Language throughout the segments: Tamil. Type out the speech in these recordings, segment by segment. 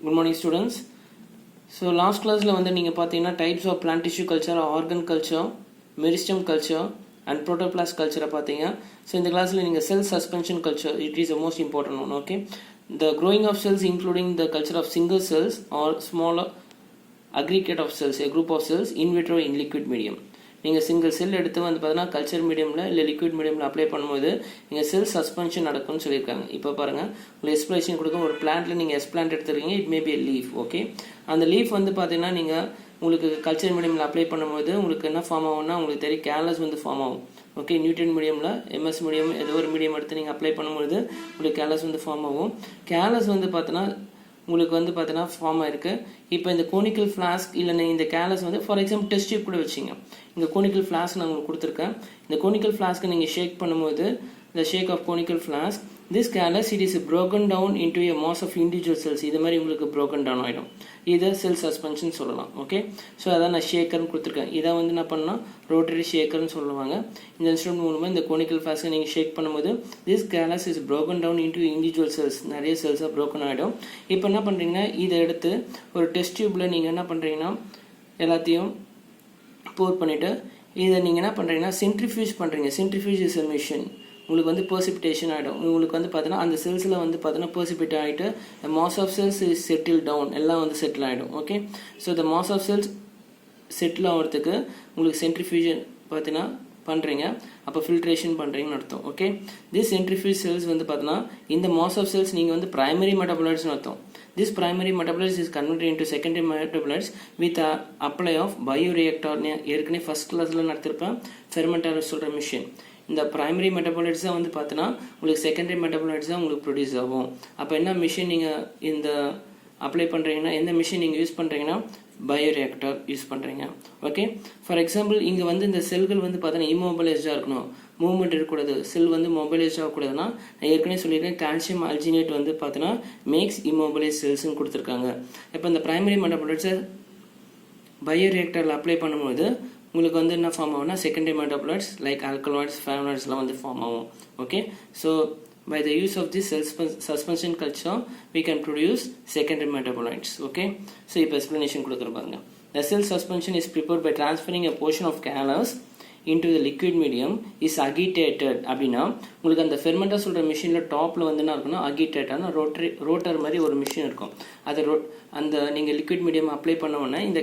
Good morning students. So last class la வந்து நீங்க பாத்தீங்கன்னா types of plant tissue culture, organ culture, meristem culture and protoplast culture பாத்தீங்க. So இந்த classல நீங்க cell suspension culture, it is the most important one, okay? The growing of cells including the culture of single cells or smaller aggregate of cells, a group of cells in vitro in liquid medium. நீங்கள் சிங்கிள் செல் எடுத்து வந்து பார்த்தீங்கன்னா கல்ச்சர் மீடியமில் இல்லை லிக்விட் மீடியமில் அப்ளை பண்ணும்போது நீங்கள் செல் சஸ்பென்ஷன் நடக்கும்னு சொல்லியிருக்காங்க. இப்போ பாருங்கள் உங்களுக்கு எக்ஸ்பிளேஷன் கொடுக்கும். ஒரு பிளான்ட்டில் நீங்கள் பிளான்ட் எடுத்துருக்கீங்க, it may be leaf, okay. அந்த லீஃப் வந்து பார்த்தீங்கன்னா நீங்கள் உங்களுக்கு கல்ச்சர் மீடியமில் அப்ளை பண்ணும்போது உங்களுக்கு என்ன ஃபார்ம் ஆகும்னா உங்களுக்கு தெரியும் கேலஸ் வந்து ஃபார்ம் ஆகும், ஓகே. நியூட்ரியன் மீடியமில் எம்எஸ் மீடியம் ஏதோ ஒரு மீடியம் எடுத்து நீங்கள் அப்ளை பண்ணும்போது உங்களுக்கு கேலஸ் வந்து ஃபார்ம் ஆகும். கேலஸ் வந்து பார்த்தீங்கன்னா உங்களுக்கு வந்து பார்த்தீங்கன்னா ஃபார்ம் ஆயிருக்கு. இப்போ இந்த கோனிக்கல் ஃப்ளாஸ்க் இல்லைன்னா இந்த கேலஸ் வந்து ஃபார் எக்ஸாம்பிள் டெஸ்ட் டியூப் கூட வச்சிங்க. இந்த கோனிக்கல் ஃப்ளாஸ்க் நான் உங்களுக்கு கொடுத்துருக்கேன். இந்த கோனிக்கல் ஃப்ளாஸ்க்கை நீங்கள் ஷேக் பண்ணும்போது the shake of conical flask, this callus it is broken down into a mass of individual cells. இது மாதிரி உங்களுக்கு broken down ஆகிடும். இதை செல் சஸ்பென்ஷன் சொல்லலாம், ஓகே. ஸோ அதான் நான் ஷேக்கர்னு கொடுத்துருக்கேன். இதை வந்து என்ன பண்ணால் ரோட்டரி ஷேக்கர்னு சொல்லுவாங்க. இந்த இன்ஸ்ட்ருமெண்ட் மூலமாக இந்த கோனிக்கல் ஃப்ளாஸ்க்கை நீங்கள் ஷேக் பண்ணும்போது this callus is broken down into individual cells, நிறைய செல்ஸாக broken ஆகிடும். இப்போ என்ன பண்ணுறீங்கன்னா இதை எடுத்து ஒரு டெஸ்ட் டியூப்பில் நீங்கள் என்ன பண்ணுறீங்கன்னா எல்லாத்தையும் போர் பண்ணிவிட்டு இதை நீங்கள் என்ன பண்ணுறீங்கன்னா சென்ட்ரிஃபியூஜ் பண்ணுறீங்க. Centrifuge is a machine. உங்களுக்கு வந்து பர்சிபிட்டேஷன் ஆகிடும். உங்களுக்கு வந்து பார்த்தீங்கன்னா அந்த செல்ஸில் வந்து பார்த்தீங்கன்னா பர்சிபிட் ஆகிட்டு mass of cells is settle down, எல்லாம் வந்து செட்டில் ஆகிடும், ஓகே. ஸோ இந்த மாஸ் ஆஃப் செல்ஸ் செட்டில் ஆகிறதுக்கு உங்களுக்கு சென்ட்ரிஃபியூஜன் பார்த்தீங்கன்னா பண்ணுறீங்க, அப்போ ஃபில்ட்ரேஷன் பண்ணுறீங்கன்னு அர்த்தம், ஓகே. திஸ் சென்ட்ரிஃபியூஜ் செல்ஸ் வந்து பார்த்தீங்கன்னா இந்த மாஸ் ஆஃப் செல்ஸ் நீங்கள் வந்து பிரைமரி மெட்டபாலைட்ஸ்னு அர்த்தம். This primary metabolites is converted into secondary metabolites with a apply of bioreactor. ஏற்கனவே ஃபர்ஸ்ட் கிளாஸில் நடத்திருப்பேன் ஃபெர்மெண்டர் சொல்கிற மிஷின். இந்த பிரைமரி மெட்டபாலைட்ஸ் தான் வந்து பார்த்தீங்கன்னா உங்களுக்கு செகண்டரி மெட்டபாலைட்ஸ் தான் உங்களுக்கு ப்ரொடியூஸ் ஆகும். அப்போ என்ன மிஷின் நீங்கள் இந்த அப்ளை பண்ணுறீங்கன்னா எந்த மிஷின் நீங்கள் யூஸ் பண்ணுறீங்கன்னா பயோரியாக்டர் யூஸ் பண்ணுறீங்க, ஓகே. ஃபார் எக்ஸாம்பிள் இங்கே வந்து இந்த செல்கள் வந்து பார்த்தீங்கன்னா இம்மோபிலைஸ்டாக இருக்கணும், மூவ்மெண்ட் இருக்கக்கூடாது, செல் வந்து மொபைலைஸ் ஆகக்கூடாதுன்னா நான் ஏற்கனவே சொல்லியிருக்கேன் கால்சியம் அல்ஜினேட் வந்து பார்த்தீங்கன்னா மேக்ஸ் இம்மோபிலைஸ் செல்ஸ்ன்னு கொடுத்துருக்காங்க. இப்போ இந்த பிரைமரி மெட்டபாலைட்ஸை பயோரியாக்டரில் அப்ளை பண்ணும்போது உங்களுக்கு வந்து என்ன ஃபார்ம் ஆகும்னா செகண்டரி மெட்டபாலைட்ஸ் லைக் ஆல்கலாய்ட்ஸ் ஃபேவனாய்ட்ஸ்லாம் வந்து ஃபார்ம் ஆகும், okay. So by the use of this cell suspension culture we can produce secondary metabolites, okay. So இப்போ explanation கொடுத்துருப்பாங்க. The cell suspension is prepared by transferring a portion of callus into the liquid medium is agitated. அப்படின்னா உங்களுக்கு அந்த ஃபெர்மெண்டர் சொல்கிற மிஷினில் டாப்பில் வந்து என்ன இருக்குன்னா அகிட்டேட்டான ரோட்டர் மாதிரி ஒரு மிஷின் இருக்கும். அது அந்த நீங்கள் லிக்விட் மீடியம் அப்ளை பண்ணோன்னா இந்த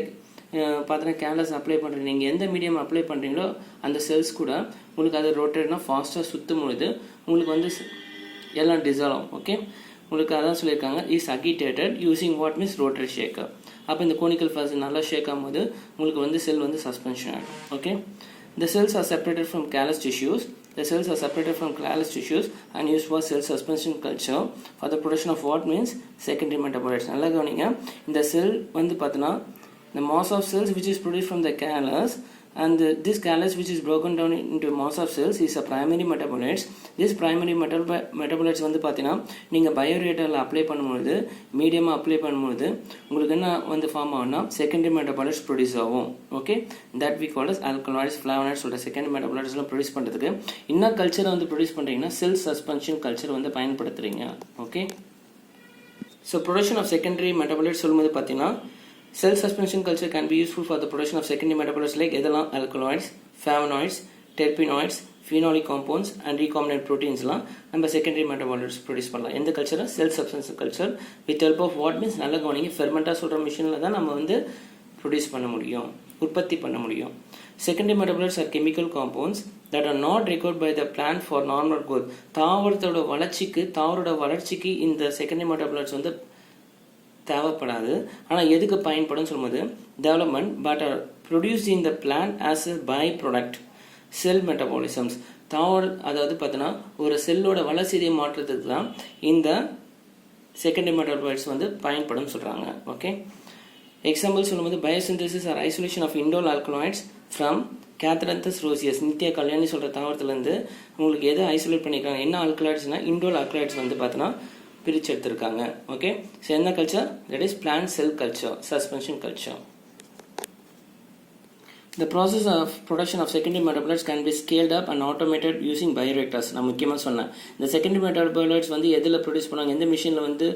பார்த்தீங்கன்னா கேலஸ் அப்ளை பண்ணுறீங்க, நீங்கள் எந்த மீடியம் அப்ளை பண்ணுறீங்களோ அந்த செல்ஸ் கூட உங்களுக்கு அது ரோட்டர்னா ஃபாஸ்ட்டாக சுற்றும் பொழுது உங்களுக்கு வந்து எல்லாம் டிசால்வ் ஆகும், ஓகே. உங்களுக்கு அதான் சொல்லியிருக்காங்க is agitated using what means rotary shaker. அப்போ இந்த கோனிக்கல் ஃபாஸ் நல்லா ஷேக் ஆகும்போது உங்களுக்கு வந்து செல் வந்து சஸ்பென்ஷன் ஆகிடும், okay. The cells are separated from callus tissues. The cells are separated from callus tissues and used for cell suspension culture for the production of what means secondary metabolites. நல்லா கவனிங்க. இந்த செல் வந்து பார்த்தீங்கன்னா the mass of cells which is produced from the callus and this callus which is broken down into mass of cells is a primary metabolites. This primary metabolites வந்து பார்த்தீங்கன்னா நீங்கள் பயோரியாக்டரில் அப்ளை பண்ணும்போது மீடியமாக அப்ளை பண்ணும்போது உங்களுக்கு என்ன வந்து ஃபார்ம் ஆகும்னா செகண்டரி மெட்டபாலைட்ஸ் ப்ரொடியூஸ் ஆகும், okay. That we call as alkaloids flavonoids சொல்கிற செகண்டரி மெட்டபாலைட்ஸ்லாம் ப்ரொடியூஸ் பண்ணுறதுக்கு என்ன கல்ச்சரை வந்து ப்ரொடியூஸ் பண்ணுறீங்கன்னா செல் சஸ்பென்ஷன் கல்ச்சர் வந்து பயன்படுத்துகிறீங்க, okay. So production of secondary metabolites சொல்லும்போது பார்த்தீங்கன்னா cell suspension culture can be useful for the production of secondary metabolites like எதெல்லாம் alkaloids, flavonoids, terpenoids, phenolic compounds and recombinant proteins லாம் நம்ம secondary metabolites ப்ரொடியூஸ் பண்ணலாம். எந்த culture cell substance culture with help of what means நல்ல கவனிங்க ஃபெர்மெண்டா சொல்கிற மிஷினில் தான் நம்ம வந்து ப்ரொடியூஸ் பண்ண முடியும், உற்பத்தி பண்ண முடியும். Secondary metabolites are chemical compounds that are not required by the plant for normal growth. தாவரத்தோட வளர்ச்சிக்கு இந்த secondary metabolites வந்து தேவைப்படாது. ஆனால் எதுக்கு பயன்படும் சொல்லும்போது development but are produce in the plant as a byproduct cell metabolisms. அதாவது பார்த்தீங்கன்னா ஒரு செல்லோட வளர்ச்சியை மாற்றத்துக்கு தான் இந்த செகண்டரி மெட்டபாலைட்ஸ் வந்து பயன்படும் சொல்கிறாங்க, ஓகே. எக்ஸாம்பிள் சொல்லும்போது biosynthesis or isolation of indole alkaloids from Catharanthus roseus. நித்திய கல்யாணி சொல்கிற தாவரத்துலேருந்து உங்களுக்கு எதை ஐசோலேட் பண்ணியிருக்காங்க, என்ன ஆல்கலாய்ட்ஸ்னால் இண்டோல் ஆல்கலாய்ட்ஸ் வந்து பார்த்தீங்கன்னா பிரித்து எடுத்திருக்காங்க, ஓகே. ஸோ என்ன culture that is plant cell culture suspension culture. The process of production of secondary metabolites can be scaled up and automated using bioreactors. நான் முக்கியமாக சொன்னேன், இந்த செகண்டரி மெட்டபாலைட்ஸ் வந்து எதில் ப்ரொடியூஸ் பண்ணுவாங்க, எந்த மிஷினில் வந்து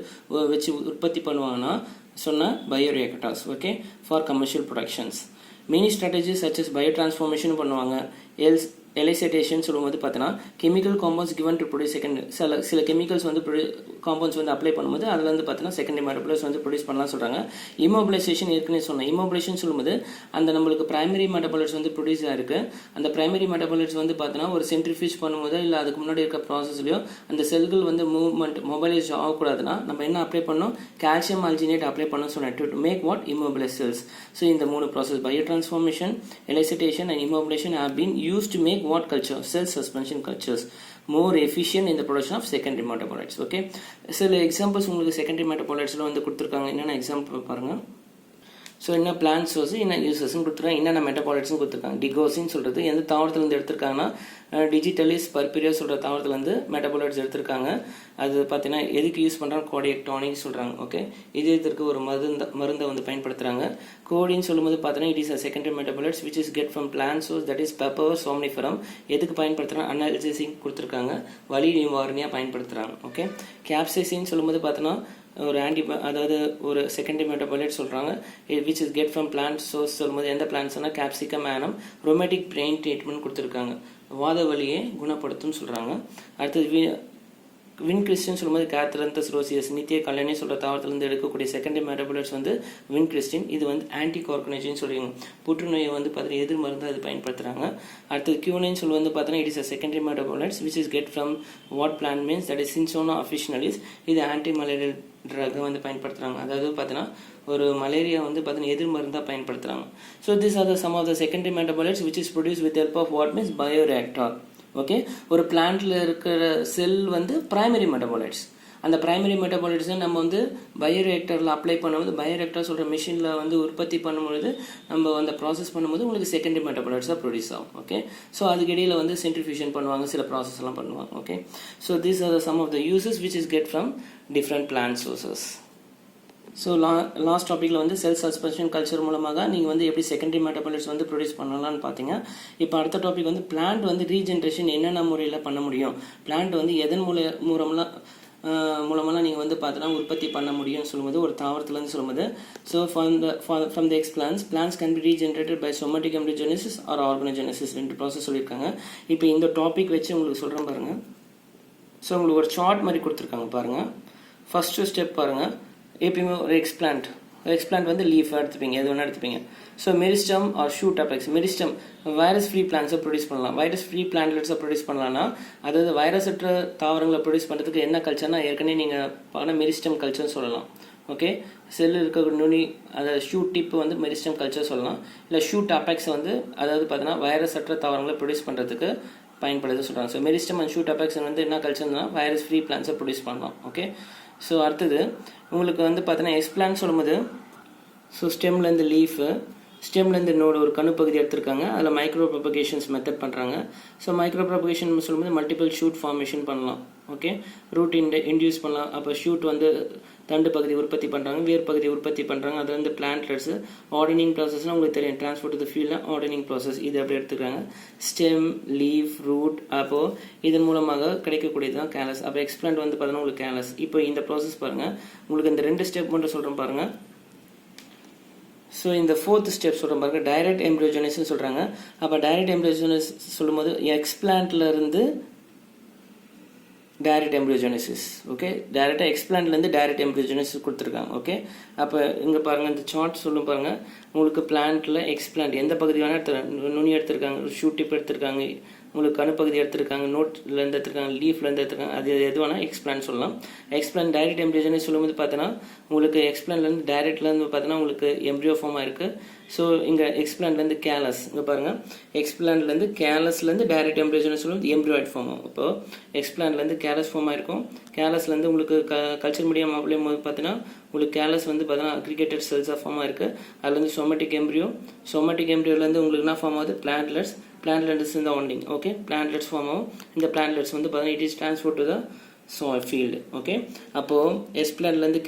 வச்சு உற்பத்தி பண்ணுவாங்கன்னா சொன்ன bioreactors. Okay, for commercial productions. Many strategies such S bio transformation பண்ணுவாங்க. எலைசேட்டேஷன் சொல்லும்போது பார்த்தீங்கன்னா chemical compounds given to produce சில கெமிக்கல்ஸ் வந்து காம்பவுண்ட்ஸ் வந்து அப்ளை பண்ணும்போது அதில் வந்து பார்த்தீங்கன்னா செகண்டரி மெட்டபாலைட்ஸ் வந்து ப்ரொடியூஸ் பண்ணலாம் சொல்கிறாங்க. இம்மோபிலைசேஷன் ஏற்கனவே சொன்னேன். இம்மோபிலைசேஷன் சொல்லும்போது அந்த நம்மளுக்கு பிரைமரி மெட்டபாலைட்ஸ் வந்து ப்ரொடியூஸ் ஆயிருக்கு. அந்த பிரைமரி மெட்டபாலைட்ஸ் வந்து பார்த்தீங்கன்னா ஒரு சென்ட்ரிஃபியூஜ் பண்ணும்போது இல்லை அதுக்கு முன்னாடி இருக்க ப்ராசஸ்லையோ அந்த செல்கள் வந்து மூவ்மெண்ட் மொபைலைஸ் ஆகக்கூடாதுன்னா நம்ம என்ன அப்ளை பண்ணோம், கால்சியம் ஆல்ஜினேட் அப்ளை பண்ணணும்னு சொன்னேன் to make what immobilize cells. So இந்த 3 process biotransformation, elicitation and immobilization have been used to make what culture? Cell suspension cultures more efficient in the production of secondary metabolites. Okay, சில எக்ஸாம்பிள்ஸ் உங்களுக்கு செகண்டரி மெட்டபாலைட்ஸில் வந்து கொடுத்துருக்காங்க. என்னென்ன எக்ஸாம்பிள் பாருங்கள். ஸோ என்ன பிளான்ட் சோர்ஸ், என்ன யூசஸ்ன்னு கொடுத்துருக்காங்க, என்னென்ன மெட்டபாலைட்ஸ்னு கொடுத்துருக்காங்க. டிகோசின்னு சொல்கிறது எந்த தாவரத்துலேருந்து எடுத்திருக்காங்கன்னா டிஜிட்டலிஸ் பர்பிரியா சொல்கிற தாவரத்துலேருந்து மெட்டபாலைட்ஸ் எடுத்திருக்காங்க. அது பார்த்தீங்கன்னா எதுக்கு யூஸ் பண்ணுறாங்க, கோடியக் டானிக் சொல்கிறாங்க. ஓகே, இதற்கு ஒரு மருந்தை வந்து பயன்படுத்துகிறாங்க. கோடின்னு சொல்லும்போது பார்த்தீங்கன்னா it is a secondary metabolites which is get from plant source, that is Papaver somniferum. எதுக்கு பயன்படுத்துகிறாங்க, அனால்ஜெசிக் கொடுத்துருக்காங்க, வலி நிவாரணியாக பயன்படுத்துகிறாங்க. ஓகே, கேப்சைசின்னு சொல்லும்போது பார்த்தீங்கன்னா ஒரு அதாவது ஒரு செகண்டரி மெட்டபாலைட் சொல்கிறாங்க which is get from plant source. சொல்லும்போது எந்த பிளான்ட்ஸ்னா Capsicum annuum. Rheumatic pain treatment கொடுத்துருக்காங்க, வாத வலியை குணப்படுத்தும் சொல்கிறாங்க. அடுத்தது வின்கிறிஸ்டின் சொல்லும்போது கேத்ரந்தஸ் ரோசியஸ் நித்திய கல்லணை சொல்கிற தாவரத்துலேருந்து எடுக்கக்கூடிய செகண்டரி மெட்டபாலைட்ஸ் வந்து வின்கிறிஸ்டின். இது வந்து ஆன்டி கார்கனைஜின்னு சொல்லுவாங்க, புற்றுநோயை வந்து பார்த்தீங்கன்னா எதிர் மருந்து அது பயன்படுத்துகிறாங்க. அடுத்தது கியூனைன்னு சொல்லி வந்து பார்த்தீங்கன்னா it is a secondary metabolites which is get from what plant means, that is Cinchona officinalis. இது ஆன்டி மலேரியல் ட்ரக்கை வந்து பயன்படுத்துகிறாங்க, அதாவது பார்த்தீங்கன்னா ஒரு மலேரியா வந்து பார்த்தீங்கன்னா எதிர் மருந்தாக பயன்படுத்துகிறாங்க. So this are the some of the secondary metabolites which is produce with help of what means bioreactor. Okay, ஒரு பிளான்ட்டில் இருக்கிற செல் வந்து பிரைமரி மெட்டபாலைட்ஸ். அந்த பிரைமரி மெட்டபாலைட்ஸை நம்ம வந்து பயோரியாக்டரில் அப்ளை பண்ணும்போது பயோரியாக்டர் சொல்கிற மிஷினில் வந்து உற்பத்தி பண்ணும்பொழுது நம்ம அந்த ப்ராசஸ் பண்ணும்போது உங்களுக்கு செகண்டரி மெட்டபாலைட்ஸாக ப்ரொடியூஸ் ஆகும். ஓகே, ஸோ அதுக்கு இடையில் வந்து சென்ட்ரிஃபியூஷன் பண்ணுவாங்க, சில ப்ராசஸ்லாம் பண்ணுவாங்க. Okay, so these are the some of the uses which is get from different plant sources. So last டாப்பிக்கில் வந்து செல் சஸ்பென்ஷன் கல்ச்சர் மூலமாக நீங்கள் வந்து எப்படி செகண்டரி மெட்டபாலைட்ஸ் வந்து ப்ரொடியூஸ் பண்ணலாம்னு பார்த்தீங்க. இப்போ அடுத்த டாபிக் வந்து பிளான்ட் வந்து ரீஜென்ரேஷன் என்னென்ன முறையில் பண்ண முடியும், பிளான்ட் வந்து எதன் மூலமெல்லாம் நீங்கள் வந்து பார்த்தீங்கன்னா உற்பத்தி பண்ண முடியும்னு சொல்லும்போது ஒரு தாவரத்துலேருந்து சொல்லும்போது. So from the plants can be regenerated by somatic embryogenesis or organogenesis, 2 process சொல்லியிருக்காங்க. இப்போ இந்த டாபிக் வச்சு உங்களுக்கு சொல்கிறேன் பாருங்கள். ஸோ உங்களுக்கு ஒரு சார்ட் மாதிரி கொடுத்துருக்காங்க பாருங்கள். ஃபஸ்ட்டு ஸ்டெப் பாருங்கள், எப்பயுமே ஒரு எக்ஸ்பிளான்ட் வந்து லீஃப் எடுத்துப்பீங்க, எது வேணால் எடுத்துப்பீங்க. So meristem or shoot apex. Meristem virus free பிளான்ஸை ப்ரொடியூஸ் பண்ணலாம், வைரஸ் ஃப்ரீ பிளான்ட்லெட்ஸை ப்ரொடியூஸ் பண்ணலாம்னா அதாவது வைரஸற்ற தாவரங்களை ப்ரொடியூஸ் பண்ணுறதுக்கு என்ன கல்ச்சர்னா ஏற்கனவே நீங்கள் பார்க்கணும் மெரிஸ்டம் கல்ச்சர்னு சொல்லலாம். ஓகே, செல் இருக்க நுனி அதாவது ஷூட் டிப்பு வந்து மெரிஸ்டம் கல்ச்சர் சொல்லலாம். இல்லை ஷூட் அபெக்ஸ் வந்து அதாவது பார்த்தீங்கன்னா வைரஸ் அற்ற தாவரங்களை ப்ரொடியூஸ் பண்ணுறதுக்கு பயன்படுது சொல்கிறாங்க. So meristem and shoot apex வந்து என்ன கல்ச்சர்னா வைரஸ் ஃப்ரீ பிளான்ஸை ப்ரொடியூஸ் பண்ணலாம். ஓகே, ஸோ அடுத்தது உங்களுக்கு வந்து பார்த்தீங்கன்னா எக்ஸ்பிளான்ட் சொல்லும்போது ஸோ ஸ்டெம்லேருந்து லீஃபு, ஸ்டெம்லேருந்து நோடு ஒரு கணுப்பகுதி எடுத்திருக்காங்க, அதில் மைக்ரோ ப்ரொபகேஷன்ஸ் மெத்தட் பண்ணுறாங்க. ஸோ மைக்ரோ ப்ரொபகேஷன் சொல்லும்போது மல்டிபிள் ஷூட் ஃபார்மேஷன் பண்ணலாம். ஓகே, ரூட் இன்டியூஸ் பண்ணலாம். அப்போ ஷூட் வந்து தண்டு பகுதி உற்பத்தி பண்ணுறாங்க, வேர் பகுதி உற்பத்தி பண்ணுறாங்க, அது வந்து பிளான்ட்லெட்ஸ். ஆர்டனிங் ப்ராசஸ்னால் உங்களுக்கு தெரியும், டிரான்ஸ்போர்ட் டு ஃபீல்டில் ஆர்டனிங் ப்ராசஸ் இது அப்படி எடுத்துக்கிறாங்க. ஸ்டெம், லீஃப், ரூட், அப்போது இதன் மூலமாக கிடைக்கக்கூடியது தான் கேலஸ். அப்போ எக்ஸ்பிளான்ட் வந்து பார்த்தீங்கன்னா உங்களுக்கு கேலஸ். இப்போ இந்த ப்ராசஸ் பாருங்கள், உங்களுக்கு இந்த 2 ஸ்டெப் மட்டும் சொல்கிறேன் பாருங்கள். ஸோ இந்த 4th ஸ்டெப் சொல்கிறேன் பாருங்கள், டைரக்ட் எம்ப்ரியோஜெனிசிஸ் சொல்கிறாங்க. அப்போ டைரக்ட் எம்ப்ரியோஜெனிசிஸ் சொல்லும்போது எக்ஸ்பிளான்ட்லேருந்து டைரக்ட் எம்ப்ரியோஜெனிசிஸ். ஓகே, டைரெக்டாக எக்ஸ்பிளான்ட்லேருந்து டைரக்ட் எம்ப்ரியோஜெனிசிஸ் கொடுத்துருக்காங்க. ஓகே, அப்போ இங்கே பாருங்கள், இந்த சார்ட் சொல்லும் பாருங்கள், உங்களுக்கு பிளான்ட்டில் எக்ஸ்பிளான்ட் எந்த பகுதி வேணால் நுனி எடுத்திருக்காங்க, ஷூட் டிப் எடுத்திருக்காங்க, உங்களுக்கு கணுப்பகுதி எடுத்திருக்காங்க, நோட்லேருந்து எடுத்திருக்காங்க, லீஃப்லேருந்து எடுத்திருக்காங்க, அது எது வேணால் எக்ஸ்பிளான்ட் சொல்லலாம். எக்ஸ்பிளான்ட் டைரக்ட் எம்ப்ரியோஜெனிசிஸ் சொல்லும்போது பார்த்தீங்கன்னா உங்களுக்கு எக்ஸ்பிளான்ட்லேருந்து டைரக்ட்லேருந்து பார்த்தீங்கன்னா உங்களுக்கு எம்ப்ரியோ ஃபார்மாக இருக்குது. ஸோ இங்கே எக்ஸ்பிளான்ட்லேருந்து கேலஸ், இங்கே பாருங்கள் எக்ஸ்பிளான்ட்லேருந்து கேலஸ்லேருந்து டைரக்ட் எம்ப்ரியோஜெனிசிஸ் சொல்லும்போது எம்ப்ரியாய்ட் ஃபார்ம் ஆகும். இப்போது எக்ஸ்பிளான்ட்லேருந்து கேலஸ் ஃபார்ம் ஆகிருக்கும். கேலஸ்லேருந்து உங்களுக்கு கல்ச்சர் மீடியம் அப்படியும் போது பார்த்தீங்கன்னா உங்களுக்கு கேலஸ் வந்து பார்த்தீங்கன்னா அக்ரிகேட்டட் செல்ஸாக ஃபார்ம் ஆகிருக்கு. அதுலேருந்து சொமேட்டிக் எம்ப்ரியோலேருந்து உங்களுக்கு என்ன ஃபார்ம் ஆகுது, பிளான்ட்லெட்ஸ். பிளான்ட்லெட்ஸ் இந்த ஒண்டிங். ஓகே, பிளான்ட்லெட்ஸ் ஃபார்ம் ஆகும். இந்த பிளான்ட்லெட்ஸ் வந்து பார்த்தீங்கன்னா it is transport to the soil field. Okay, அப்போ S-plantலேருந்து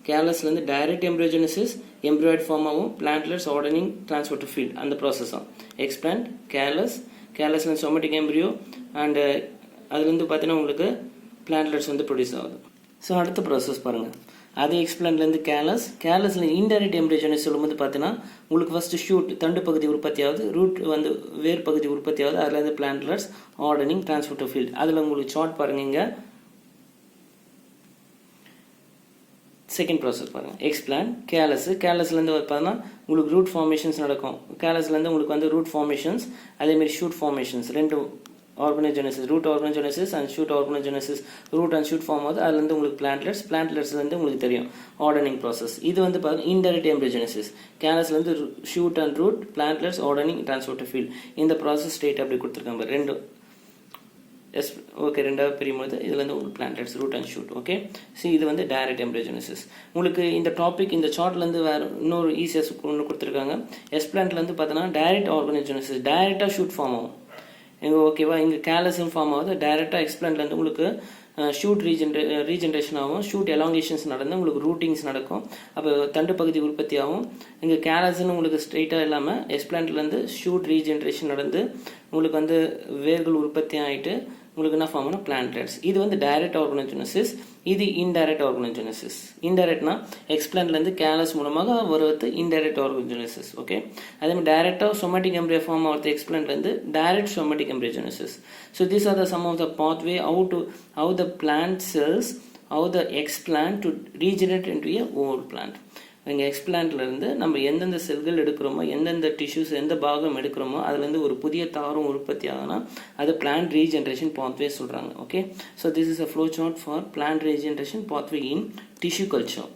கேலஸ்லேருந்து டைரக்ட் எம்ப்ரியோஜெனிசிஸ், எம்ப்ரியாய்ட் ஃபார்ம் ஆகும், plantlets hardening transfer to field, அந்த ப்ராசஸ் தான் எக்ஸ்பிளான்ட். கேலஸ்லேருந்து சொமேட்டிக் எம்ப்ரியோ அண்டு அதுலேருந்து பார்த்தீங்கன்னா உங்களுக்கு பிளான்ட்லெட்ஸ் வந்து ப்ரொடியூஸ் ஆகுது. ஸோ அடுத்த ப்ராசஸ் பாருங்கள், அதே எக்ஸ்பிளான்ட்லேருந்து கேலஸில் இன்டைரக்ட் எம்ப்ரியோஜெனிசிஸ் சொல்லும்போது பார்த்தீங்கன்னா உங்களுக்கு ஃபஸ்ட்டு ஷூட் தண்டு பகுதி உற்பத்தி ஆகுது, ரூட் வந்து வேர் பகுதி உற்பத்தி ஆகுது, அதுலேருந்து plantlets hardening transfer to field. அதில் உங்களுக்கு சார்ட் பாருங்க, இங்கே செகண்ட் ப்ராசஸ் பாருங்கள், எக்ஸ்பிளான்ட் கேலஸ்லேருந்து பார்த்தீங்கன்னா உங்களுக்கு ரூட் ஃபார்மேஷன்ஸ் நடக்கும். கேலஸ்லேருந்து உங்களுக்கு வந்து ரூட் ஃபார்மேஷன்ஸ், அதேமாரி ஷூட் ஃபார்மேஷன்ஸ், ரெண்டு organogenesis, root organogenesis and shoot organogenesis, root and shoot form ஆகுது. அதுலேருந்து உங்களுக்கு பிளான்ட்லெட்ஸ்லேருந்து உங்களுக்கு தெரியும் ஆர்டனிங் ப்ராசஸ். இது வந்து பார்த்தீங்கன்னா இன்டைரக்ட் எம்ப்ரியோஜெனசிஸ். கேலஸ்லேருந்து shoot and root, plantlets hardening transfer to field. இந்த ப்ராசஸ் ஸ்டேட் அப்படி கொடுத்துருக்காங்க ரெண்டு. ஓகே, ரெண்டாவது பிரியும்போது இதில் வந்து உங்களுக்கு plantlets, root and shoot. Okay, so இது வந்து டைரக்ட் எம்ப்ரியோஜெனசிஸ். உங்களுக்கு இந்த டாபிக் இந்த சார்ட்லேருந்து வேறு இன்னொரு ஈஸியாக ஒன்று கொடுத்துருக்காங்க. எஸ்-பிளான்ட்லேருந்து பார்த்தீங்கன்னா டைரக்ட் ஆர்கனோஜெனசிஸ், டைரெக்டாக ஷூட் ஃபார்ம் ஆகும் இங்கே. ஓகேவா, இங்கே கேலஸும் ஃபார்ம் ஆகுது. டைரெக்டாக எக்ஸ்பிளான்ட்லேருந்து உங்களுக்கு ஷூட் ரீஜென்ரேஷன் ஆகும், ஷூட் எலாங்கேஷன்ஸ் நடந்து உங்களுக்கு ரூட்டிங்ஸ் நடக்கும், அப்போ தண்டு பகுதி உற்பத்தி ஆகும். இங்கே கேலஸ்ன்னு உங்களுக்கு ஸ்ட்ரெயிட்டாக இல்லாமல் எக்ஸ்பிளான்ட்லேருந்து ஷூட் ரீஜென்ரேஷன் நடந்து உங்களுக்கு வந்து வேர்கள் உற்பத்தி ஆகிட்டு உங்களுக்கு என்ன ஃபார்ம்னா பிளான்ட்லெட்ஸ். இது வந்து டைரக்ட் ஆர்கனோஜெனசிஸ், இது இன்டைரக்ட் ஆர்கனோஜெனசிஸ். இன்டைரக்ட்னா எக்ஸ்பிளான்ட்லேருந்து கேலஸ் மூலமாக வருவது இன்டைரக்ட் ஆர்கனோஜெனசிஸ். ஓகே, அதேமாதிரி டைரக்டாக சொமேட்டிக் எம்ப்ரியோ ஃபார்ம் ஆகிறது எக்ஸ்பிளான்ட்லேருந்து direct somatic embryogenesis. So these are the some of the pathway how the plant cells, how the explant to regenerate into a whole plant. இங்கே எக்ஸ்பிளான்ட்லேருந்து நம்ம எந்தெந்த செல்கள் எடுக்கிறோமோ, எந்தெந்த டிஷ்யூஸ் எந்த பாகம் எடுக்கிறோமோ அதுலேருந்து ஒரு புதிய தாவரம் உற்பத்தி ஆகுனா அது பிளான்ட் ரீஜென்ரேஷன் பாத்வே சொல்கிறாங்க. Okay, so this is a flow chart for plant regeneration pathway in tissue culture.